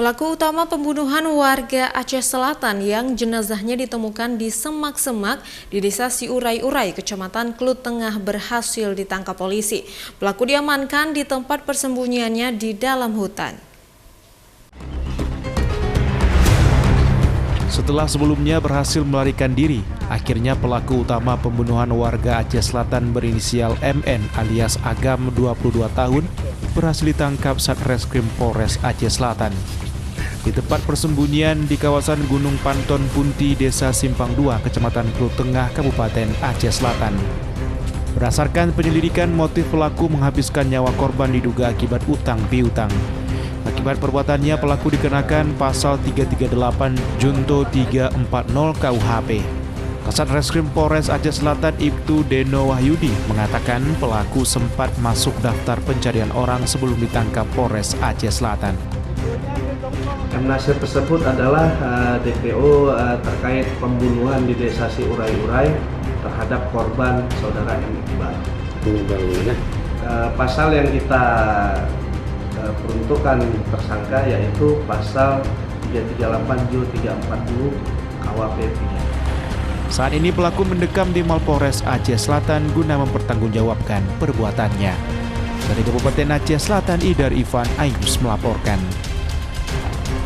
Pelaku utama pembunuhan warga Aceh Selatan yang jenazahnya ditemukan di semak-semak di Desa Siurai-Urai, Kecamatan Klut Tengah berhasil ditangkap polisi. Pelaku diamankan di tempat persembunyiannya di dalam hutan. Setelah sebelumnya berhasil melarikan diri, akhirnya pelaku utama pembunuhan warga Aceh Selatan berinisial MN alias Agam 22 tahun berhasil ditangkap Satreskrim Polres Aceh Selatan. Di tempat persembunyian di kawasan Gunung Panton Punti, Desa Simpang 2, Kecamatan Klut Tengah, Kabupaten Aceh Selatan. Berdasarkan penyelidikan, motif pelaku menghabiskan nyawa korban diduga akibat utang piutang. Akibat perbuatannya, pelaku dikenakan pasal 338 Junto 340 KUHP. Kasat Reskrim Polres Aceh Selatan Ibtu Deno Wahyudi mengatakan pelaku sempat masuk daftar pencarian orang sebelum ditangkap Polres Aceh Selatan. Nasir tersebut adalah DPO terkait pembunuhan di Desa Siurai-Urai terhadap korban saudara M. Iqbal. Pasal yang kita peruntukan tersangka yaitu pasal 338 Junto 340 KUHP. Saat ini pelaku mendekam di Mapolres Aceh Selatan guna mempertanggungjawabkan perbuatannya. Dari Kabupaten Aceh Selatan, Idar Ivan Ayus melaporkan.